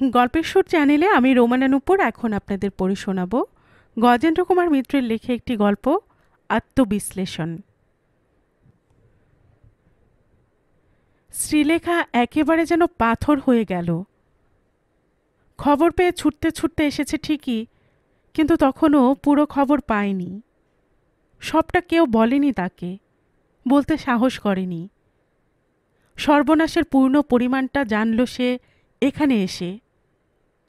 গল্পের সুর চ্যানেলে আমি রোমানা নূপুর এখন আপনাদের পড়ে শোনাব গজেন্দ্র কুমার মিত্রের লেখা একটি গল্প, আত্মবিশ্লেষণ। শ্রীলেখা একেবারে যেন পাথর হয়ে গেল। খবর পেয়ে ছুটতে ছুটতে এসেছে ঠিকই, কিন্তু তখনও পুরো খবর পায়নি। সবটা কেউ বলেনি তাকে, বলতে সাহস করেনি। সর্বনাশের পূর্ণ পরিমাণটা জানল সে এখানে এসে,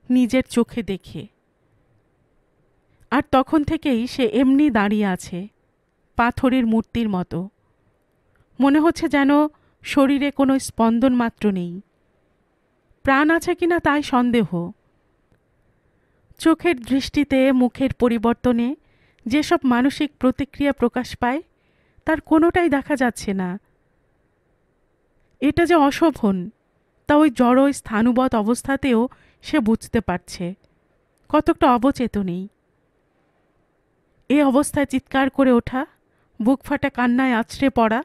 নিজের চোখে দেখে। আর তখন থেকেই সে এমনি দাঁড়িয়ে আছে, পাথরের মূর্তির মতো। মনে হচ্ছে যেন শরীরে কোনো স্পন্দন মাত্র নেই। প্রাণ আছে কিনা তাই সন্দেহ। চোখের দৃষ্টিতে, মুখের পরিবর্তনে যেসব মানসিক প্রতিক্রিয়া প্রকাশ পায় তার কোনোটাই দেখা যাচ্ছে না। এটা যে অশোভন তা ওই জড় স্থাণুবৎ অবস্থাতেও সে বুঝতে পারছে, কতকটা অবচেতনেই। এ অবস্থায় চিৎকার করে ওঠা, বুক ফাটা কান্নায় আছড়ে পড়া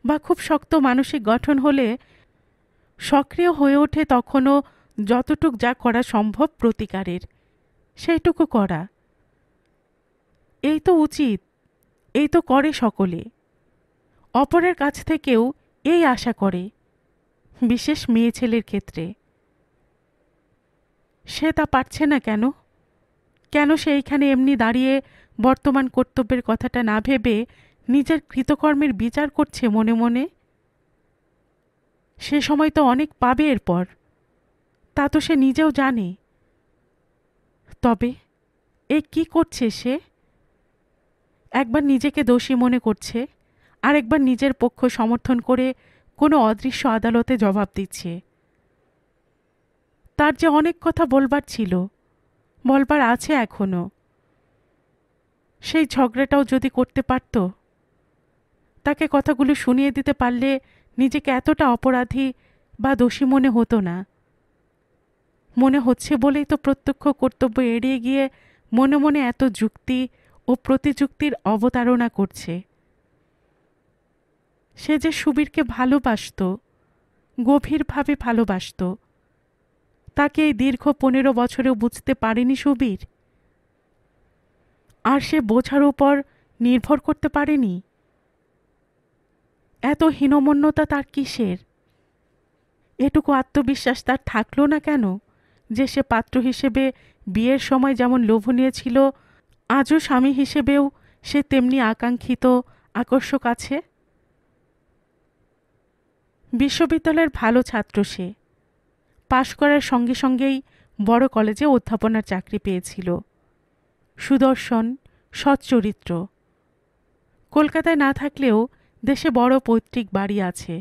বা খুব শক্ত মানসিক গঠন হলে সক্রিয় হয়ে ওঠে তখনও যতটুক যা করা সম্ভব প্রতিকারের, সেইটুকু করা। এই তো উচিত, এই তো করে সকলে। অপরের কাছ থেকেও এই আশা করে, বিশেষ মেয়ে ছেলের ক্ষেত্রে। সে তা পারছে না কেন? কেন সে এইখানে এমনি দাঁড়িয়ে বর্তমান কর্তব্যের কথাটা না ভেবে নিজের কৃতকর্মের বিচার করছে মনে মনে? সে সময় তো অনেক পাবে এরপর, তা তো সে নিজেও জানে। তবে এ কি করছে সে? একবার নিজেকে দোষী মনে করছে, আর একবার নিজের পক্ষ সমর্থন করে কোনো অদৃশ্য আদালতে জবাব দিচ্ছে। তার যে অনেক কথা বলবার ছিল, বলবার আছে এখনো। সেই ঝগড়াটাও যদি করতে পারত, তাকে কথাগুলো শুনিয়ে দিতে পারলে নিজেকে এতটা অপরাধী বা দোষী মনে হতো না। মনে হচ্ছে বলেই তো প্রত্যক্ষ কর্তব্য এড়িয়ে গিয়ে মনে মনে এত যুক্তি ও প্রতিযুক্তির অবতারণা করছে। সে যে সুবীরকে ভালোবাসত, গভীরভাবে ভালোবাসত, তাকে এই দীর্ঘ 15 বছরেও বুঝতে পারেনি সুবীর। আর সে বোঝার উপর নির্ভর করতে পারেনি। এত হীনমন্যতা তার কিসের? এটুকু আত্মবিশ্বাস তার থাকলো না কেন যে সে পাত্র হিসেবে বিয়ের সময় যেমন লোভনীয় ছিল, আজও স্বামী হিসেবেও সে তেমনি আকাঙ্ক্ষিত, আকর্ষক আছে? বিশ্ববিদ্যালয়ের ভালো ছাত্র সে। পাশ করার সঙ্গে সঙ্গেই বড় কলেজে অধ্যাপনার চাকরি পেয়েছিল। সুদর্শন, সচ্চরিত্র। কলকাতায় না থাকলেও দেশে বড় পৈতৃক বাড়ি আছে,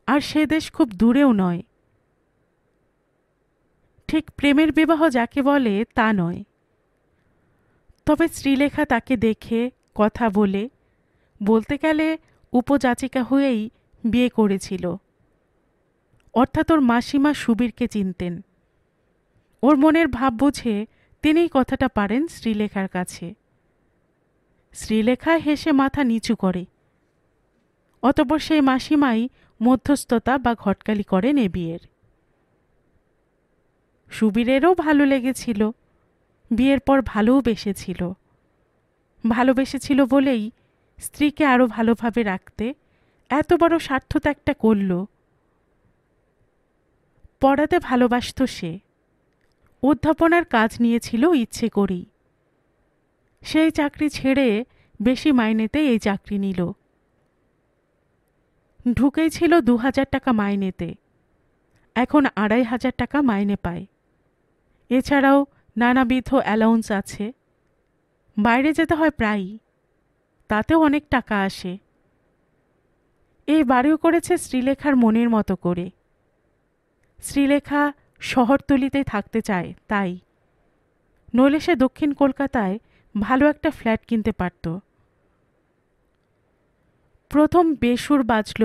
আর সে দেশ খুব দূরেও নয়। ঠিক প্রেমের বিবাহ যাকে বলে তা নয়। তবে শ্রীলেখা তাকে দেখে, কথা বলে, বলতে গেলে উপযাচিকা হয়েই বিয়ে করেছিল। অর্থাৎ ওর মাসিমা সুবীরকে চিনতেন। ওর মনের ভাব বুঝে তিনিই কথাটা পারেন শ্রীলেখার কাছে। শ্রীলেখা হেসে মাথা নিচু করে। অতঃপর সেই মাসিমাই মধ্যস্থতা বা ঘটকালি করেন এ বিয়ের। সুবীরেরও ভালো লেগেছিল, বিয়ের পর ভালোও বেসেছিল। ভালোবেসেছিল বলেই স্ত্রীকে আরো ভালোভাবে রাখতে এত বড় স্বার্থত্যাগটা করল। পড়াতে ভালোবাসত সে, অধ্যাপনার কাজ নিয়েছিল ইচ্ছে করেই। সেই চাকরি ছেড়ে বেশি মাইনেতে এই চাকরি নিল। ঢুকেই ছিল 2000 টাকা মাইনেতে, এখন 2500 টাকা মাইনে পায়। এছাড়াও নানাবিধ অ্যালাউন্স আছে। বাইরে যেতে হয় প্রায়ই, তাতেও অনেক টাকা আসে। এই বাড়িও করেছে শ্রীলেখার মনের মতো করে। শ্রীলেখা শহরতলিতে থাকতে চায় তাই, নইলে সে দক্ষিণ কলকাতায় ভালো একটা ফ্ল্যাট কিনতে পারত। প্রথম বেসুর বাজল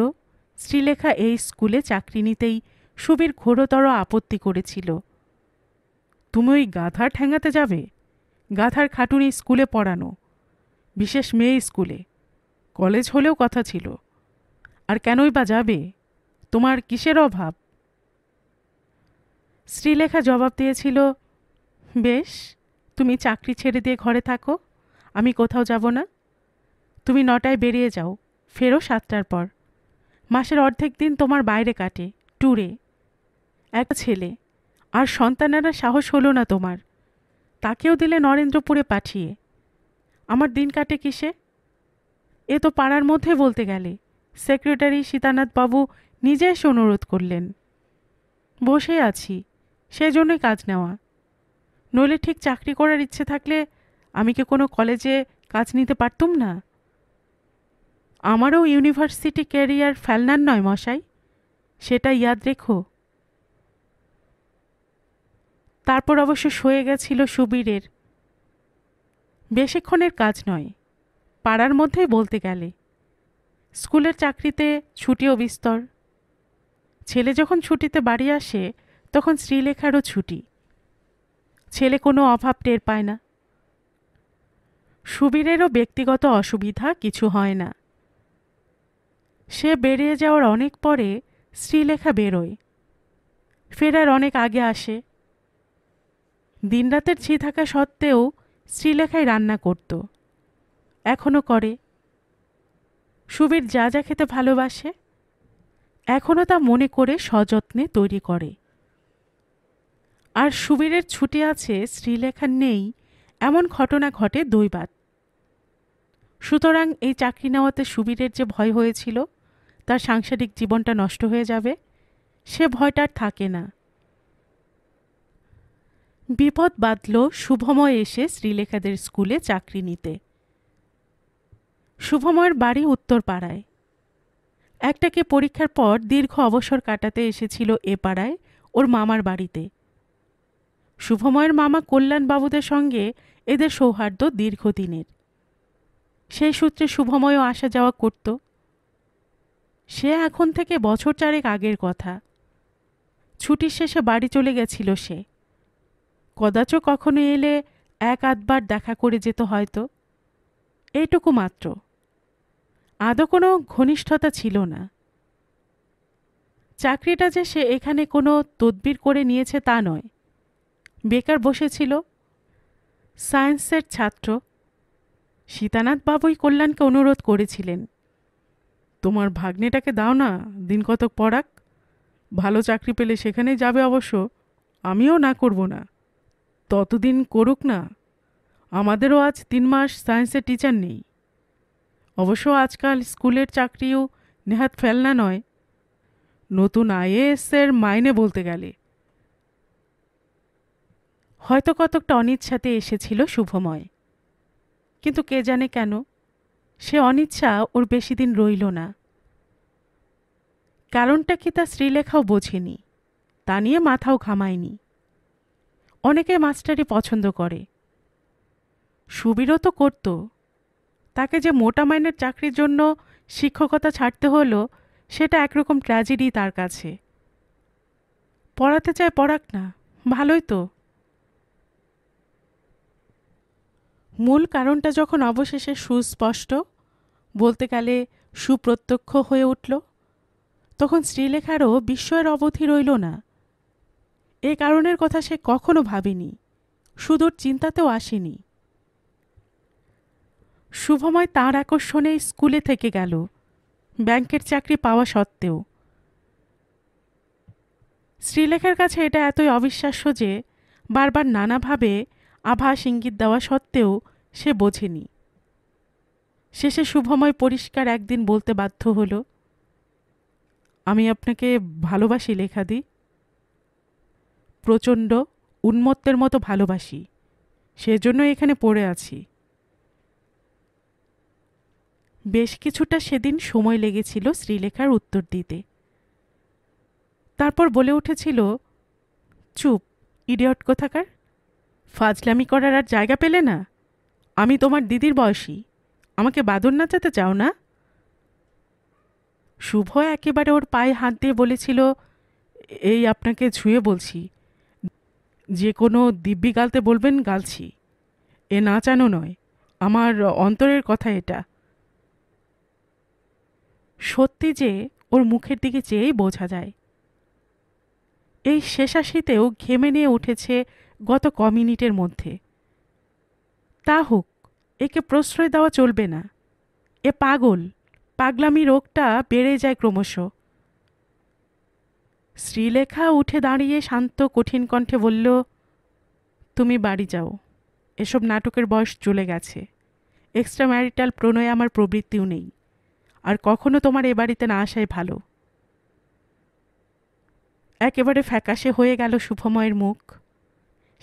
শ্রীলেখা এই স্কুলে চাকরি নিতেই সুবীর ঘোরতর আপত্তি করেছিল। তুমি ওই গাধা ঠ্যাঙাতে যাবে? গাধার খাটুনি স্কুলে পড়ানো, বিশেষ মেয়ে স্কুলে। কলেজ হলেও কথা ছিল। আর কেনই বা যাবে? তোমার কিসের অভাব? শ্রীলেখা জবাব দিয়েছিল, বেশ, তুমি চাকরি ছেড়ে দিয়ে ঘরে থাকো, আমি কোথাও যাব না। তুমি 9টায় বেরিয়ে যাও, ফেরো 7টার পর। মাসের অর্ধেক দিন তোমার বাইরে কাটে, ট্যুরে। একটা ছেলে, আর সন্তানেরা সাহস হলো না তোমার, তাকেও দিলে নরেন্দ্রপুরে পাঠিয়ে। আমার দিন কাটে কিসে? এ তো পাড়ার মধ্যে বলতে গেলে সেক্রেটারি সীতানাথ বাবু নিজে এসে অনুরোধ করলেন। বসে আছি, সেজন্যই কাজ নেওয়া। নইলে ঠিক চাকরি করার ইচ্ছে থাকলে আমি কি কোনো কলেজে কাজ নিতে পারতুম না? আমারও ইউনিভার্সিটি ক্যারিয়ার ফেলনার নয় মশাই, সেটা ইয়াদ রেখো। তারপর অবশ্য সয়ে গেছিল সুবীরের। বেশিক্ষণের কাজ নয়, পাড়ার মধ্যেই বলতে গেলে। স্কুলের চাকরিতে ছুটিও বিস্তর। ছেলে যখন ছুটিতে বাড়ি আসে তখন শ্রীলেখারও ছুটি। ছেলে কোনো অভাব টের পায় না। সুবীরেরও ব্যক্তিগত অসুবিধা কিছু হয় না। সে বেরিয়ে যাওয়ার অনেক পরে শ্রীলেখা বেরোয়, ফেরার অনেক আগে আসে। দিনরাতের ছি থাকা সত্ত্বেও শ্রীলেখাই রান্না করত, এখনও করে। সুবীর যা যা খেতে ভালোবাসে এখনও তা মনে করে সযত্নে তৈরি করে। আর সুবীরের ছুটি আছে, শ্রীলেখার নেই, এমন ঘটনা ঘটে দৈবাত। সুতরাং এই চাকরি নেওয়াতে সুবীরের যে ভয় হয়েছিল তার সাংসারিক জীবনটা নষ্ট হয়ে যাবে, সে ভয়টা আর থাকে না। বিপদ বাঁধল শুভময় এসে শ্রীলেখাদের স্কুলে চাকরি নিতে। শুভময়ের বাড়ি উত্তরপাড়ায়। একটাকে পরীক্ষার পর দীর্ঘ অবসর কাটাতে এসেছিল এ পাড়ায় ওর মামার বাড়িতে। শুভময়ের মামা কল্যাণবাবুদের সঙ্গে এদের সৌহার্দ্য দীর্ঘদিনের। সেই সূত্রে শুভময়ও আসা যাওয়া করত। সে এখন থেকে বছর 4 আগের কথা। ছুটির শেষে বাড়ি চলে গেছিল সে। কদাচ কখনো এলে 1-8বার দেখা করে যেত হয়তো, এইটুকু মাত্র। আদৌ কোনো ঘনিষ্ঠতা ছিল না। চাকরিটা যে সে এখানে কোনো তদবির করে নিয়েছে তা নয়, বেকার বসেছিল। সায়েন্সের ছাত্র। সীতানাথ বাবুই কল্যাণকে অনুরোধ করেছিলেন, তোমার ভাগ্নেটাকে দাও না, দিন কতক পড়াক, ভালো চাকরি পেলে সেখানেই যাবে অবশ্য, আমিও না করব না, ততদিন করুক না। আমাদেরও আজ 3 মাস সায়েন্সের টিচার নেই। অবশ্য আজকাল স্কুলের চাকরিও নেহাত ফেলনা নয়, নতুন আইএএস এর মাইনে বলতে গেলে। হয়তো কতকটা অনিচ্ছাতে এসেছিল শুভময়, কিন্তু কে জানে কেন সে অনিচ্ছা ওর বেশি দিন রইল না। কারণটা কি তা শ্রীলেখাও বোঝেনি, তা নিয়ে মাথাও ঘামায়নি। অনেকে মাস্টারি পছন্দ করে, সুবীরও তো করত। তাকে যে মোটা মাইনের চাকরির জন্য শিক্ষকতা ছাড়তে হলো সেটা একরকম ট্র্যাজেডি তার কাছে। পড়াতে চায় পড়াক না, ভালোই তো। মূল কারণটা যখন অবশেষে সুস্পষ্ট, বলতে গেলে সুপ্রত্যক্ষ হয়ে উঠল, তখন শ্রীলেখারও বিস্ময়ের অবধি রইল না। এ কারণের কথা সে কখনো ভাবেনি, সুদূর চিন্তাতেও আসেনি। শুভময় তাঁর আকর্ষণে স্কুলে থেকে গেল, ব্যাংকের চাকরি পাওয়া সত্ত্বেও। শ্রীলেখার কাছে এটা এতই অবিশ্বাস্য যে বারবার নানাভাবে আভাস ইঙ্গিত দেওয়া সত্ত্বেও সে বোঝেনি। শেষে শুভময় পরিষ্কার একদিন বলতে বাধ্য হল, আমি আপনাকে ভালোবাসি লেখাদি, প্রচণ্ড উন্মত্তের মতো ভালোবাসি, সেজন্য এখানে পড়ে আছি। বেশ কিছুটা সেদিন সময় লেগেছিল শ্রীলেখার উত্তর দিতে। তারপর বলে উঠেছিল, চুপ, ইডিয়ট কোথাকার, ফাজলামি করার আর জায়গা পেলে না? আমি তোমার দিদির বয়সী, আমাকে বাদর নাচাতে চাও না? শুভ একেবারে ওর পায়ে হাত দিয়ে বলেছিল, এই আপনাকে ছুঁয়ে বলছি, যে কোনো দিব্যি গালতে বলবেন গালছি, এ নাচানো নয়, আমার অন্তরের কথা এটা। সত্যি যে ওর মুখের দিকে চেয়েই বোঝা যায়। এই শেষাশিতেও ঘেমে নিয়ে উঠেছে গত ক মিনিটের মধ্যে। তা হোক, একে প্রশ্রয় দেওয়া চলবে না। এ পাগল, পাগলামি রোগটা বেড়ে যায় ক্রমশ। শ্রীলেখা উঠে দাঁড়িয়ে শান্ত কঠিন কণ্ঠে বলল, তুমি বাড়ি যাও, এসব নাটকের বয়স চলে গেছে। এক্সট্রা ম্যারিটাল প্রণয়ে আমার প্রবৃত্তিও নেই, আর কখনো তোমার এ বাড়িতে না আসাই ভালো। একেবারে ফ্যাকাশে হয়ে গেল শুভময়ের মুখ।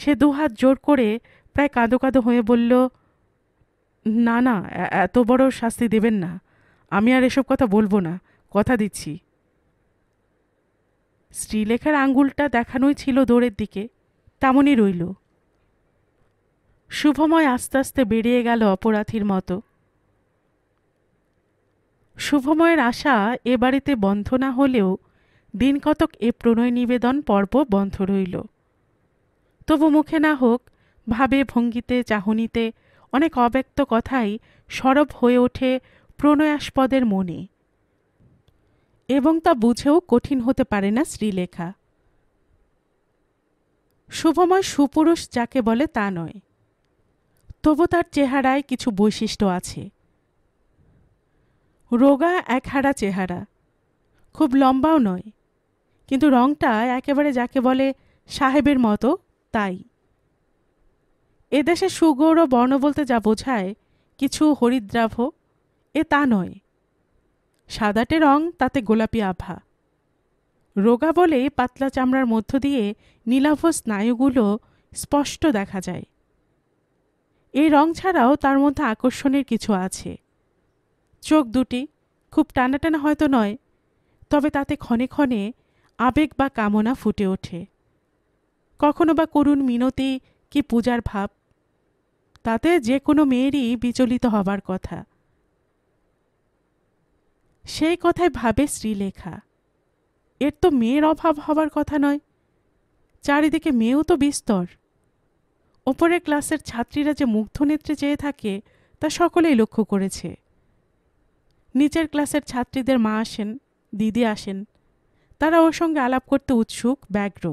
সে দুহাত জোর করে প্রায় কাঁদো কাঁদো হয়ে বলল, না না, এত বড় শাস্তি দেবেন না। আমি আর এসব কথা বলবো না, কথা দিচ্ছি। শ্রীলেখার আঙ্গুলটা দেখানোই ছিল দৌড়ের দিকে, তেমনই রইল। শুভময় আস্তে আস্তে বেরিয়ে গেল অপরাধীর মতো। শুভময়ের আশা এ বাড়িতে বন্ধ না হলেও দিন কতক এ প্রণয় নিবেদন পর্ব বন্ধ রইল। তবু মুখে না হোক, ভাবে ভঙ্গিতে চাহনিতে অনেক অব্যক্ত কথাই সরব হয়ে ওঠে প্রণয়াস্পদের মনে, এবং তা বুঝেও কঠিন হতে পারে না শ্রীলেখা। শুভময় সুপুরুষ যাকে বলে তা নয়, তবু তার চেহারায় কিছু বৈশিষ্ট্য আছে। রোগা একহারা চেহারা, খুব লম্বাও নয়, কিন্তু রংটা একেবারে যাকে বলে সাহেবের মতো তাই। এদেশে সুগৌর বর্ণ বলতে যা বোঝায় কিছু হরিদ্রাভ, এ তা নয়। সাদাটে রং, তাতে গোলাপি আভা। রোগা বলে পাতলা চামড়ার মধ্য দিয়ে নীলাভ স্নায়ুগুলো স্পষ্ট দেখা যায়। এই রং ছাড়াও তার মধ্যে আকর্ষণের কিছু আছে। চোখ দুটি খুব টানা টানা হয়তো নয়, তবে তাতে ক্ষণে ক্ষণে আবেগ বা কামনা ফুটে ওঠে। কখনো বা করুণ মিনতি কি পূজার ভাব, তাতে যে কোনো মেয়েরই বিচলিত হবার কথা। সেই কথায় ভাবে শ্রীলেখা, এর তো মেয়ের অভাব হবার কথা নয়। চারিদিকে মেয়েও তো বিস্তর। ওপরের ক্লাসের ছাত্রীরা যে মুগ্ধ নেত্রে চেয়ে থাকে তা সকলেই লক্ষ্য করেছে। নিচের ক্লাসের ছাত্রীদের মা আসেন, দিদি আসেন, তারা ওর সঙ্গে আলাপ করতে উৎসুক, ব্যগ্র।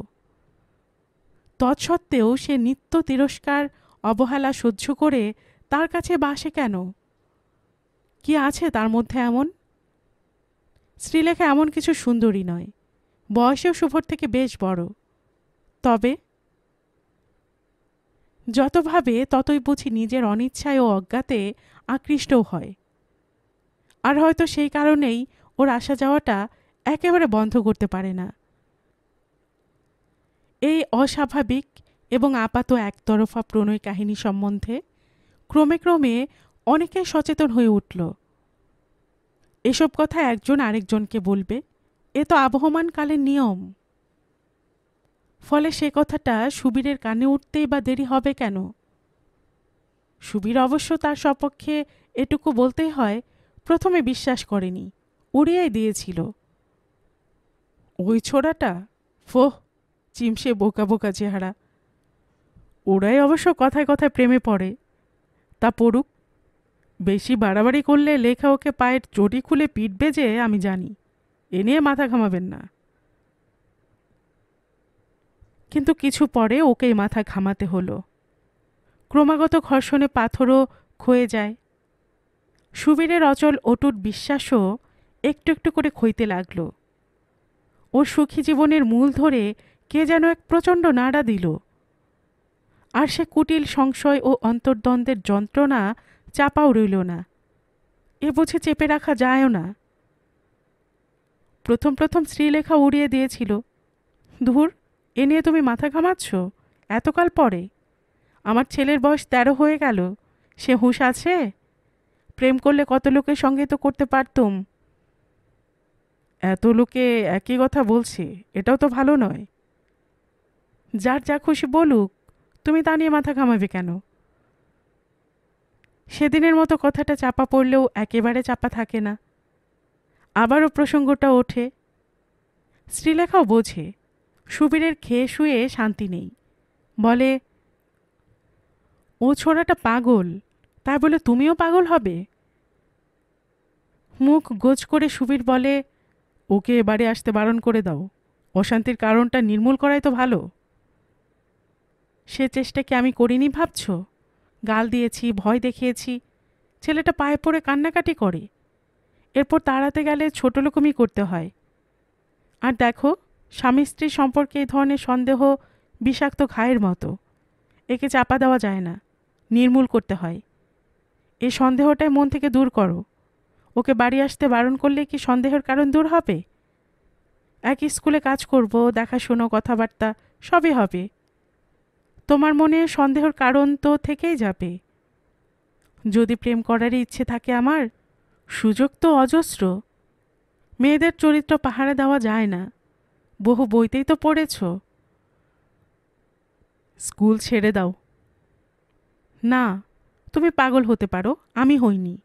তৎসত্ত্বেও সে নিত্য তিরস্কার অবহেলা সহ্য করে তার কাছে বাসে কেন? কি আছে তার মধ্যে এমন? শ্রীলেখা এমন কিছু সুন্দরী নয়, বয়সেও শুভর থেকে বেশ বড়। তবে যত ভাবে ততই বুঝি নিজের অনিচ্ছায় ও অজ্ঞাতে আকৃষ্টও হয়। আর হয়তো সেই কারণেই ওর আসা যাওয়াটা একেবারে বন্ধ করতে পারে না। এই অস্বাভাবিক এবং আপাত একতরফা প্রণয় কাহিনী সম্বন্ধে ক্রমে ক্রমে অনেকে সচেতন হয়ে উঠল। এসব কথা একজন আরেকজনকে বলবে, এ তো আবহমান কালের নিয়ম। ফলে সে কথাটা সুবীরের কানে উঠতেই বা দেরি হবে কেন? সুবীর অবশ্য তার সপক্ষে এটুকু বলতেই হয়, প্রথমে বিশ্বাস করেনি, উড়িয়েই দিয়েছিল। ওই ছোড়াটা, ফোহ, চিমসে বোকা বোকা চেহারা। ওরাই অবশ্য কথায় কথায় প্রেমে পড়ে, তা পড়ুক। বেশি বাড়াবাড়ি করলে লেখা ওকে পায়ের চটি খুলে পিটবে যে আমি জানি, এ নিয়ে মাথা ঘামাবেন না। কিন্তু কিছু পরে ওকেই মাথা ঘামাতে হলো। ক্রমাগত ঘর্ষণে পাথরও ক্ষয়ে যায়। সুবীরের অচল অটুট বিশ্বাসও একটু একটু করে ক্ষইতে লাগল। ওর সুখী জীবনের মূল ধরে কে যেন এক প্রচণ্ড নাড়া দিল। আর সে কুটিল সংশয় ও অন্তর্দ্বন্দ্বের যন্ত্রণা চাপাও রইল না, এ বুঝে চেপে রাখা যায়ও না। প্রথম প্রথম শ্রীলেখা উড়িয়ে দিয়েছিল, ধুর, এ নিয়ে তুমি মাথা ঘামাচ্ছ এতকাল পরে? আমার ছেলের বয়স 13 হয়ে গেল, সে হুঁশ আছে? প্রেম করলে কত লোকের সঙ্গে তো করতে পারতুম। এত লোকে একই কথা বলছে, এটাও তো ভালো নয়। যার যা খুশি বলুক, তুমি তা নিয়ে মাথা ঘামাবে কেন? সেদিনের মতো কথাটা চাপা পড়লেও একেবারে চাপা থাকে না, আবারও প্রসঙ্গটা ওঠে। শ্রীলেখাও বোঝে সুবীরের খেয়ে শুয়ে শান্তি নেই, বলে, ও ছোড়াটা পাগল, তাই বলে তুমিও পাগল হবে? মুখ গোজ করে সুবীর বলে, ওকে এবারে আসতে বারণ করে দাও, অশান্তির কারণটা নির্মূল করাই তো ভালো। সে চেষ্টা কি আমি করিনি ভাবছ? গাল দিয়েছি, ভয় দেখিয়েছি, ছেলেটা পায়ে পড়ে কান্নাকাটি করে। এরপর তাড়াতে গেলে ছোটলোকমি করতে হয়। আর দেখো, স্বামী স্ত্রীর সম্পর্কে এই ধরনের সন্দেহ বিষাক্ত ঘায়ের মতো। একে চাপা দেওয়া যায় না, নির্মূল করতে হয়। এই সন্দেহটাই মন থেকে দূর করো। ওকে বাড়ি আসতে বারণ করলে কি সন্দেহের কারণ দূর হবে? একই স্কুলে কাজ করব, দেখাশুনো, কথাবার্তা সবই হবে। তোমার মনে সন্দেহের কারণ তো থেকেই যাবে। যদি প্রেম করারই ইচ্ছে থাকে আমার, সুযোগ তো অজস্র। মেয়েদের চরিত্র পাহারা দেওয়া যায় না, বহু বইতেই তো পড়েছ। স্কুল ছেড়ে দাও। না, তুমি পাগল হতে পারো, আমি হইনি।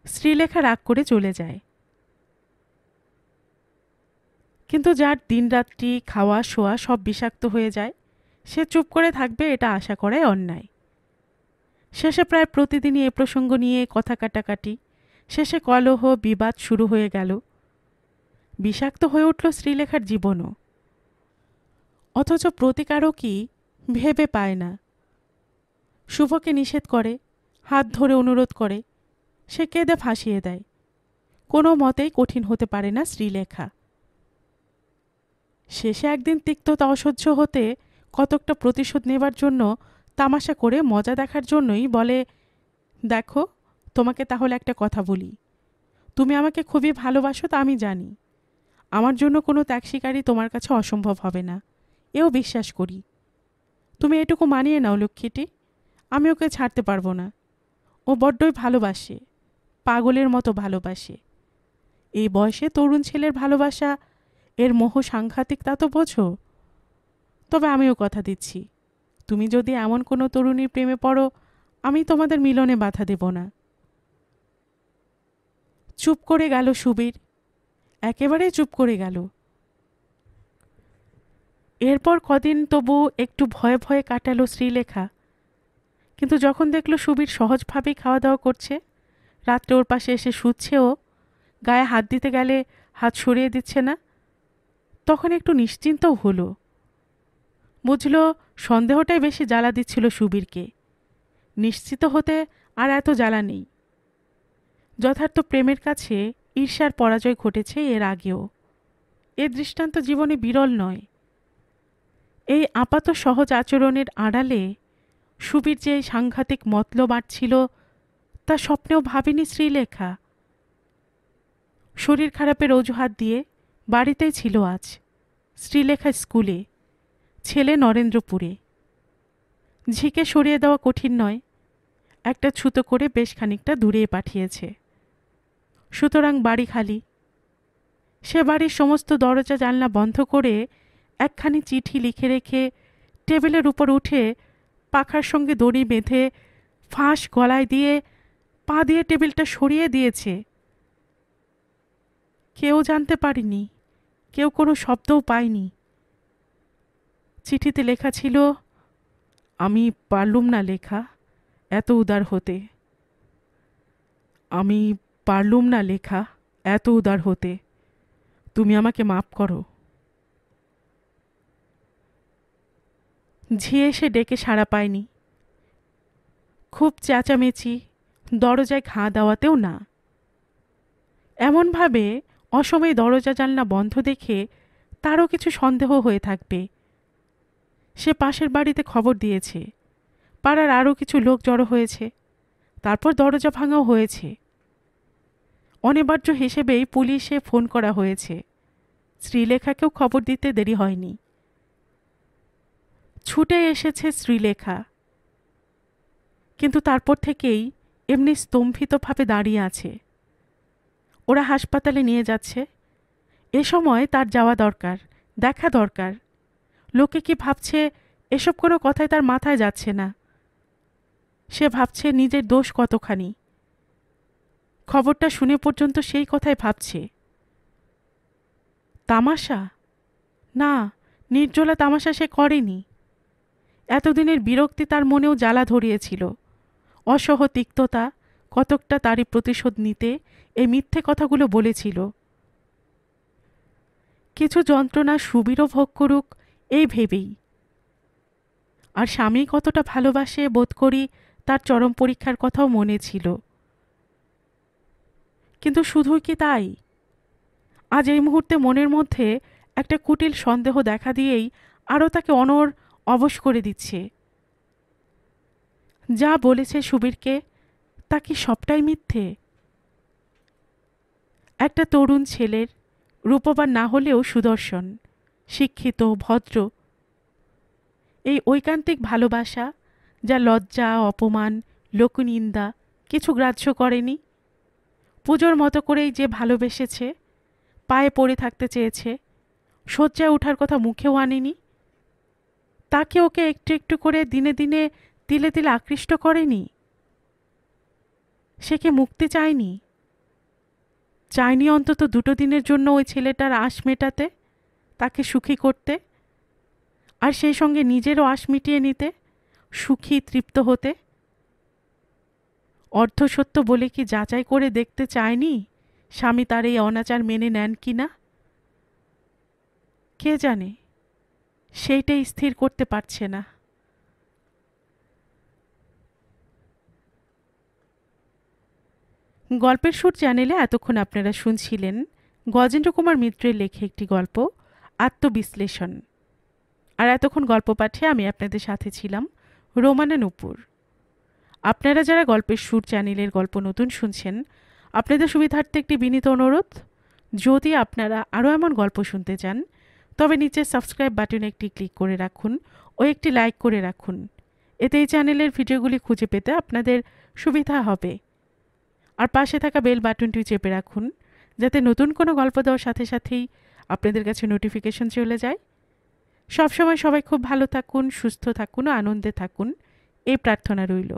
শ্রীলেখা রাগ করে চলে যায়। কিন্তু যার দিনরাত্রি খাওয়া শোয়া সব বিষাক্ত হয়ে যায়, সে চুপ করে থাকবে এটা আশা করাই অন্যায়। শেষে প্রায় প্রতিদিনই এ প্রসঙ্গ নিয়ে কথা কাটাকাটি, শেষে কলহ বিবাদ শুরু হয়ে গেল। বিষাক্ত হয়ে উঠল শ্রীলেখার জীবনও। অথচ প্রতিকারও কি ভেবে পায় না। শুভকে নিষেধ করে, হাত ধরে অনুরোধ করে, সে কেঁদে ফাঁসিয়ে দেয়। কোনো মতেই কঠিন হতে পারে না শ্রীলেখা। শেষে একদিন তিক্ততা অসহ্য হতে কতকটা প্রতিশোধ নেবার জন্য তামাশা করে মজা দেখার জন্যই বলে, দেখো, তোমাকে তাহলে একটা কথা বলি। তুমি আমাকে খুবই ভালোবাসো তা আমি জানি। আমার জন্য কোনো ত্যাগ স্বীকারই তোমার কাছে অসম্ভব হবে না, এও বিশ্বাস করি। তুমি এটুকু মানিয়ে নাও লক্ষ্মীটি, আমি ওকে ছাড়তে পারবো না। ও বড্ডই ভালোবাসে, পাগলের মতো ভালোবাসে। এই বয়সে তরুণ ছেলের ভালোবাসা, এর মোহ সাংঘাতিক তা তো বোঝো। তবে আমিও কথা দিচ্ছি, তুমি যদি এমন কোনো তরুণীর প্রেমে পড়ো, আমি তোমাদের মিলনে বাধা দেব না। চুপ করে গেল সুবীর, একেবারে চুপ করে গেল। এরপর কদিন তবু একটু ভয়ে ভয়ে কাটালো শ্রীলেখা। কিন্তু যখন দেখল সুবীর সহজভাবেই খাওয়া দাওয়া করছে, রাত্রে ওর পাশে এসে শুচ্ছেও, গায়ে হাত দিতে গেলে হাত সরিয়ে দিচ্ছে না, তখন একটু নিশ্চিন্তও হলো। বুঝল সন্দেহটাই বেশি জ্বালা দিচ্ছিল সুবীরকে। নিশ্চিত হতে আর এত জ্বালা নেই। যথার্থ প্রেমের কাছে ঈর্ষার পরাজয় ঘটেছে এর আগেও। এ দৃষ্টান্ত জীবনে বিরল নয়। এই আপাত সহজ আচরণের আড়ালে সুবীর যে সাংঘাতিক মতলব ছিল তা স্বপ্নেও ভাবেনি শ্রীলেখা। শরীর খারাপের অজুহাত দিয়ে বাড়িতেই ছিল আজ। শ্রীলেখা স্কুলে, ছেলে নরেন্দ্রপুরে। ঝিকে সরিয়ে দেওয়া কঠিন নয়, একটা ছুতো করে বেশ খানিকটা দূরে পাঠিয়েছে। সুতরাং বাড়ি খালি। সে বাড়ির সমস্ত দরজা জানলা বন্ধ করে একখানি চিঠি লিখে রেখে টেবিলের উপর উঠে পাখার সঙ্গে দড়ি বেঁধে ফাঁস গলায় দিয়ে পা দিয়ে টেবিলটা সরিয়ে দিয়েছে। কেউ জানতে পারেনি, কেউ কোনো শব্দও পায়নি। চিঠিতে লেখা ছিল, আমি পারলুম না লেখা এত উদার হতে। আমি পারলুম না লেখা এত উদার হতে, তুমি আমাকে মাপ করো। ঝি এসে ডেকে সাড়া পায়নি। খুব চেঁচামেচি, দরজায় ঘা দেওয়াতেও না। এমনভাবে অসময়ে দরজা জানলা বন্ধ দেখে তারও কিছু সন্দেহ হয়ে থাকবে। সে পাশের বাড়িতে খবর দিয়েছে, পাড়ার আরও কিছু লোক জড়ো হয়েছে, তারপর দরজা ভাঙাও হয়েছে। অনিবার্য হিসেবেই পুলিশে ফোন করা হয়েছে। শ্রীলেখাকেও খবর দিতে দেরি হয়নি। ছুটে এসেছে শ্রীলেখা, কিন্তু তারপর থেকেই এমনি স্তম্ভিতভাবে দাঁড়িয়ে আছে। ওরা হাসপাতালে নিয়ে যাচ্ছে। এ সময় তার যাওয়া দরকার, দেখা দরকার। লোকে কি ভাবছে এসব কোনো কথাই তার মাথায় যাচ্ছে না। সে ভাবছে নিজের দোষ কতখানি। খবরটা শুনে পর্যন্ত সেই কথাই ভাবছে। তামাশা? না, নির্জলা তামাশা সে করেনি। এতদিনের বিরক্তি তার মনেও জ্বালা ধরিয়েছিল। অসহ তিক্ততা কতকটা তারই প্রতিশোধ নিতে এই মিথ্যে কথাগুলো বলেছিল। কিছু যন্ত্রণা সুবীরও ভোগ করুক এই ভেবেই। আর স্বামী কতটা ভালোবাসে বোধ করি তার চরম পরীক্ষার কথাও মনে ছিল। কিন্তু শুধুই কি তাই? আজ এই মুহূর্তে মনের মধ্যে একটা কুটিল সন্দেহ দেখা দিয়েই আরও তাকে অনড় অবশ করে দিচ্ছে। যা বলেছে সুবীরকে তা কি সবটাই মিথ্যে? একটা তরুণ ছেলের, রূপবান না হলেও সুদর্শন, শিক্ষিত, ভদ্র, এই ঐকান্তিক ভালোবাসা যা লজ্জা, অপমান, লোকনিন্দা কিছু গ্রাহ্য করেনি, পুজোর মতো করেই যে ভালোবেসেছে, পায়ে পড়ে থাকতে চেয়েছে, শয্যায় ওঠার কথা মুখেও আনেনি, তাকে ওকে একটু একটু করে দিনে দিনে তিলে তিলে আকৃষ্ট করেনি? সে কি মুক্তি চায়নি? চায়নি অন্তত 2 দিনের জন্য ওই ছেলেটার আশ মেটাতে, তাকে সুখী করতে, আর সেই সঙ্গে নিজেরও আশ মিটিয়ে নিতে, সুখী তৃপ্ত হতে? অর্ধসত্য বলে কি যাচাই করে দেখতে চায়নি স্বামী তার এই অনাচার মেনে নেন কি না? কে জানে, সেইটাই স্থির করতে পারছে না। গল্পের সুর চ্যানেলে এতক্ষণ আপনারা শুনছিলেন গজেন্দ্র কুমার মিত্রের লেখা একটি গল্প, আত্মবিশ্লেষণ। আর এতক্ষণ গল্প পাঠে আমি আপনাদের সাথে ছিলাম রোমানা নূপুর। আপনারা যারা গল্পের সুর চ্যানেলের গল্প নতুন শুনছেন, আপনাদের সুবিধার্থে একটি বিনীত অনুরোধ, যদি আপনারা আরও এমন গল্প শুনতে চান তবে নিচে সাবস্ক্রাইব বাটনে একটি ক্লিক করে রাখুন ও একটি লাইক করে রাখুন। এতে এই চ্যানেলের ভিডিওগুলি খুঁজে পেতে আপনাদের সুবিধা হবে। আর পাশে থাকা বেল বাটনটি চেপে রাখুন যাতে নতুন কোনো গল্প দেওয়ার সাথে সাথেই আপনাদের কাছে নোটিফিকেশন চলে যায়। সবসময় সবাই খুব ভালো থাকুন, সুস্থ থাকুন ও আনন্দে থাকুন, এই প্রার্থনা রইল।